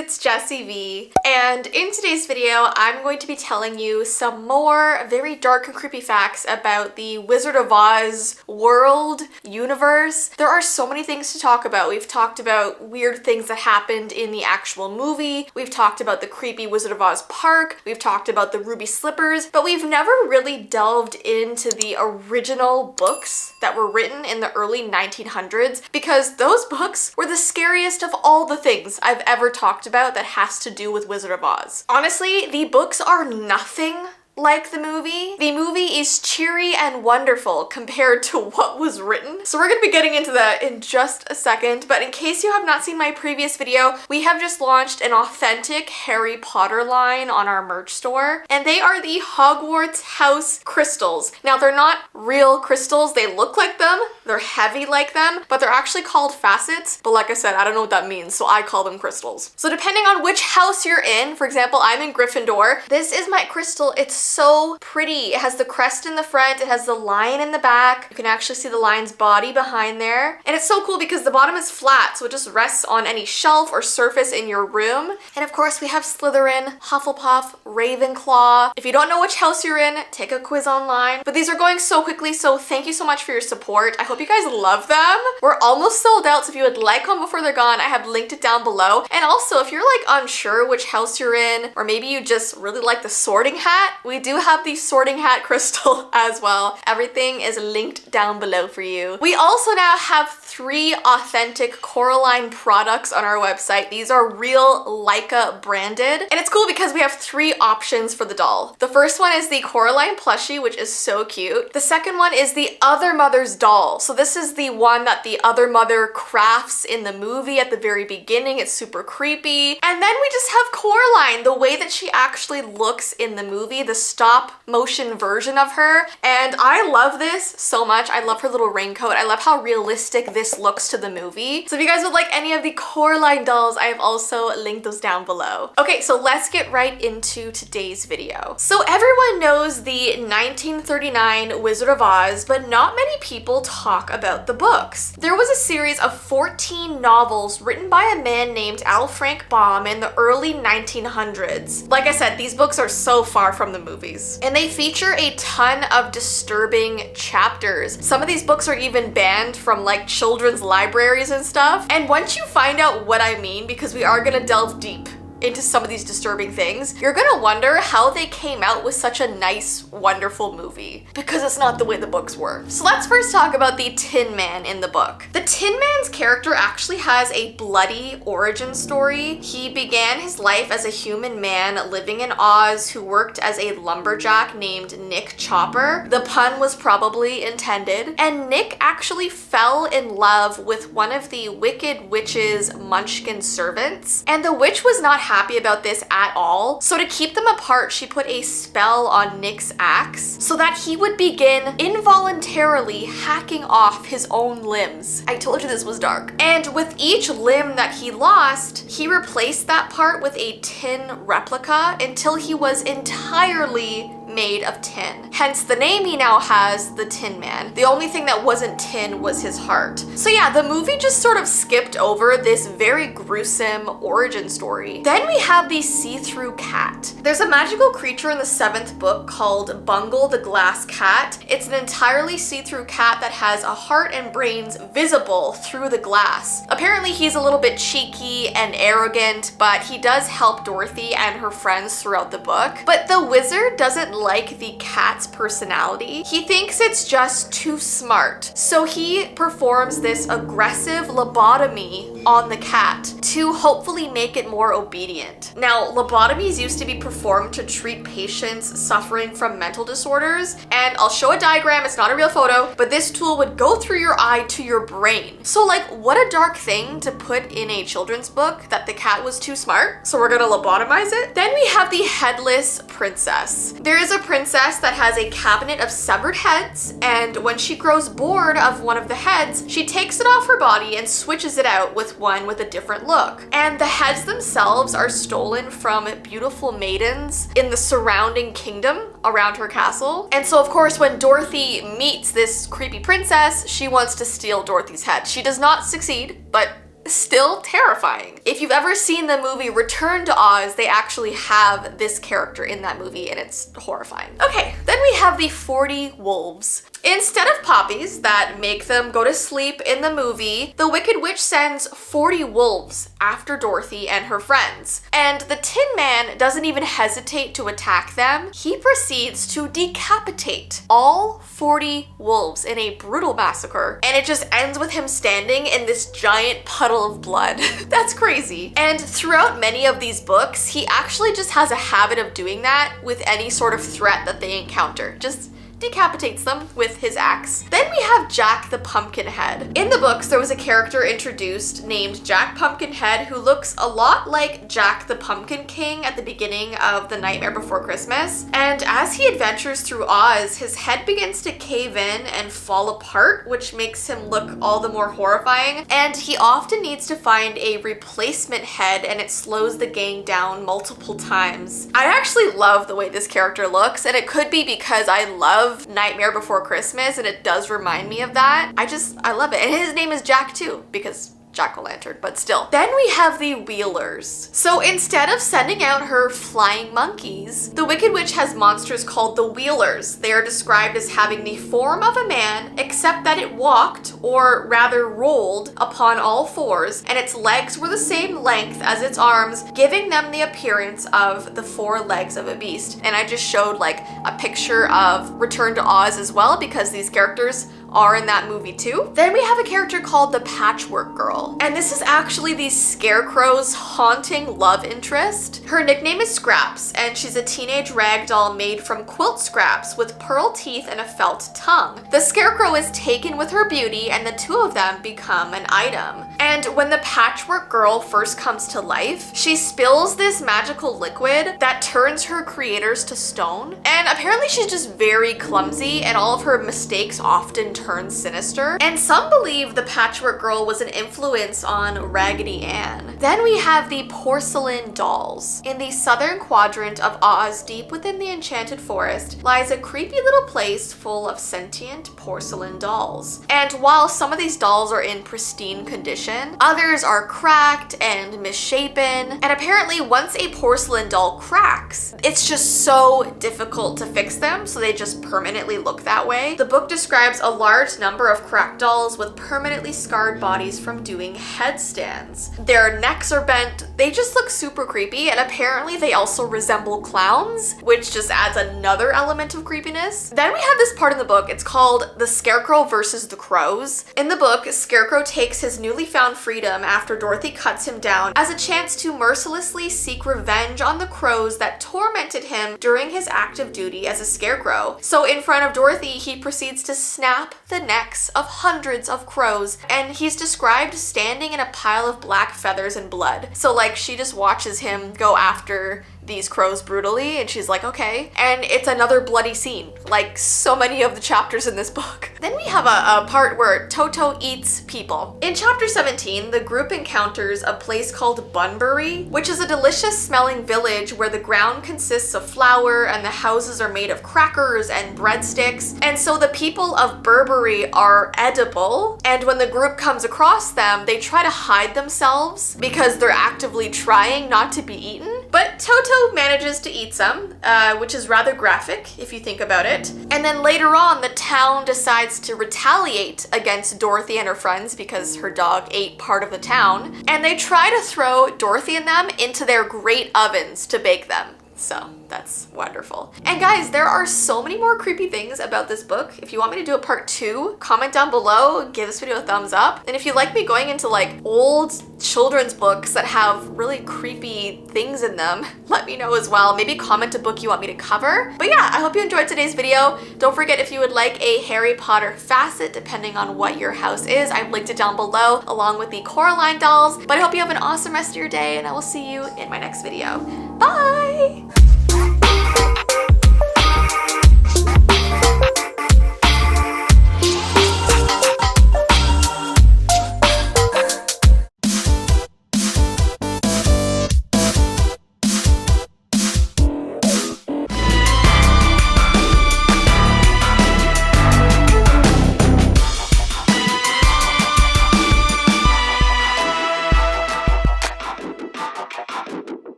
it's Jessii Vee, and in today's video I'm going to be telling you some more very dark and creepy facts about the Wizard of Oz world, universe. There are so many things to talk about. We've talked about weird things that happened in the actual movie, we've talked about the creepy Wizard of Oz park, we've talked about the ruby slippers, but we've never really delved into the original books that were written in the early 1900s, because those books were the scariest of all the things I've ever talked about that has to do with Wizard of Oz. Honestly, the books are nothing like the movie. The movie is cheery and wonderful compared to what was written. So we're gonna be getting into that in just a second, but in case you have not seen my previous video, we have just launched an authentic Harry Potter line on our merch store, and they are the Hogwarts House crystals. Now, they're not real crystals, they look like them, they're heavy like them, but they're actually called facets. But like I said, I don't know what that means, so I call them crystals. So depending on which house you're in, for example, I'm in Gryffindor, this is my crystal. It's so pretty. It has the crest in the front, it has the lion in the back. You can actually see the lion's body behind there. And it's so cool because the bottom is flat, so it just rests on any shelf or surface in your room. And of course, we have Slytherin, Hufflepuff, Ravenclaw. If you don't know which house you're in, take a quiz online. But these are going so quickly, so thank you so much for your support. I hope you guys love them. We're almost sold out, so if you would like one before they're gone, I have linked it down below. And also, if you're like unsure which house you're in, or maybe you just really like the sorting hat, we do have the sorting hat crystal as well. Everything is linked down below for you. We also now have 3 authentic Coraline products on our website. These are real Leica branded, and it's cool because we have 3 options for the doll. The first one is the Coraline plushie, which is so cute. The second one is the other mother's doll. So this is the one that the other mother crafts in the movie at the very beginning. It's super creepy. And then we just have Coraline, the way that she actually looks in the movie, the stop motion version of her. And I love this so much. I love her little raincoat. I love how realistic this looks to the movie. So if you guys would like any of the Coraline dolls, I have also linked those down below. Okay, so let's get right into today's video. So everyone knows the 1939 Wizard of Oz, but not many people talk about the books. There was a series of 14 novels written by a man named L. Frank Baum in the early 1900s. Like I said, these books are so far from the movies, and they feature a ton of disturbing chapters. Some of these books are even banned from like children's libraries and stuff. And once you find out what I mean, because we are gonna delve deep into some of these disturbing things, you're gonna wonder how they came out with such a nice, wonderful movie, because it's not the way the books were. So let's first talk about the Tin Man in the book. The Tin Man's character actually has a bloody origin story. He began his life as a human man living in Oz who worked as a lumberjack named Nick Chopper. The pun was probably intended. And Nick actually fell in love with one of the Wicked Witch's Munchkin servants, and the witch was not happy about this at all. So to keep them apart, she put a spell on Nick's axe so that he would begin involuntarily hacking off his own limbs. I told you this was dark. And with each limb that he lost, he replaced that part with a tin replica until he was entirely made of tin. Hence the name he now has, the Tin Man. The only thing that wasn't tin was his heart. So yeah, the movie just sort of skipped over this very gruesome origin story. Then we have the see-through cat. There's a magical creature in the 7th book called Bungle the Glass Cat. It's an entirely see-through cat that has a heart and brains visible through the glass. Apparently he's a little bit cheeky and arrogant, but he does help Dorothy and her friends throughout the book. But the wizard doesn't like the cat's personality. He thinks it's just too smart. So he performs this aggressive lobotomy on the cat to hopefully make it more obedient. Now, lobotomies used to be performed to treat patients suffering from mental disorders, and I'll show a diagram, it's not a real photo, but this tool would go through your eye to your brain. So like, what a dark thing to put in a children's book, that the cat was too smart, so we're gonna lobotomize it. Then we have the headless princess. There is a princess that has a cabinet of severed heads, and when she grows bored of one of the heads, she takes it off her body and switches it out with one with a different look. And the heads themselves are stolen from beautiful maidens in the surrounding kingdom around her castle. And so of course, when Dorothy meets this creepy princess, she wants to steal Dorothy's head. She does not succeed, but still terrifying. If you've ever seen the movie Return to Oz, they actually have this character in that movie and it's horrifying. Okay, then we have the 40 wolves. Instead of poppies that make them go to sleep in the movie, the Wicked Witch sends 40 wolves after Dorothy and her friends. And the Tin Man doesn't even hesitate to attack them. He proceeds to decapitate all 40 wolves in a brutal massacre. And it just ends with him standing in this giant puddle of blood. That's crazy. And throughout many of these books, he actually just has a habit of doing that with any sort of threat that they encounter. Just decapitates them with his axe. Then we have Jack the Pumpkinhead. In the books, there was a character introduced named Jack Pumpkinhead who looks a lot like Jack the Pumpkin King at the beginning of The Nightmare Before Christmas. And as he adventures through Oz, his head begins to cave in and fall apart, which makes him look all the more horrifying. And he often needs to find a replacement head, and it slows the gang down multiple times. I actually love the way this character looks, and it could be because I love Nightmare Before Christmas and it does remind me of that. I love it. And his name is Jack too, because jack-o'-lantern, but still. Then we have the Wheelers. So instead of sending out her flying monkeys, the Wicked Witch has monsters called the Wheelers. They are described as having the form of a man, except that it walked, or rather rolled, upon all fours, and its legs were the same length as its arms, giving them the appearance of the 4 legs of a beast. And I just showed like a picture of Return to Oz as well, because these characters are in that movie too. Then we have a character called the Patchwork Girl, and this is actually the Scarecrow's haunting love interest. Her nickname is Scraps, and she's a teenage ragdoll made from quilt scraps with pearl teeth and a felt tongue. The Scarecrow is taken with her beauty, and the two of them become an item. And when the Patchwork Girl first comes to life, she spills this magical liquid that turns her creators to stone. And apparently she's just very clumsy, and all of her mistakes often turn sinister. And some believe the Patchwork Girl was an influence on Raggedy Ann. Then we have the porcelain dolls. In the southern quadrant of Oz, deep within the enchanted forest, lies a creepy little place full of sentient porcelain dolls. And while some of these dolls are in pristine condition, others are cracked and misshapen. And apparently once a porcelain doll cracks, it's just so difficult to fix them, so they just permanently look that way. The book describes a large number of cracked dolls with permanently scarred bodies from doing headstands. Their necks are bent, they just look super creepy, and apparently they also resemble clowns, which just adds another element of creepiness. Then we have this part in the book, it's called The Scarecrow versus the Crows. In the book, Scarecrow takes his newly found freedom after Dorothy cuts him down as a chance to mercilessly seek revenge on the crows that tormented him during his active duty as a scarecrow. So in front of Dorothy, he proceeds to snap the necks of hundreds of crows, and he's described standing in a pile of black feathers and blood. So like she just watches him go after these crows brutally, and she's like, okay. And it's another bloody scene, like so many of the chapters in this book. Then we have a part where Toto eats people. In chapter 17, the group encounters a place called Bunbury, which is a delicious smelling village where the ground consists of flour and the houses are made of crackers and breadsticks. And so the people of Burberry are edible, and when the group comes across them, they try to hide themselves because they're actively trying not to be eaten. But Toto manages to eat some, which is rather graphic if you think about it. And then later on, the town decides to retaliate against Dorothy and her friends because her dog ate part of the town. And they try to throw Dorothy and them into their great ovens to bake them. So that's wonderful. And guys, there are so many more creepy things about this book. If you want me to do a part 2, comment down below, give this video a thumbs up. And if you like me going into like old children's books that have really creepy things in them, let me know as well. Maybe comment a book you want me to cover. But yeah, I hope you enjoyed today's video. Don't forget, if you would like a Harry Potter facet, depending on what your house is, I've linked it down below along with the Coraline dolls. But I hope you have an awesome rest of your day, and I will see you in my next video. Bye!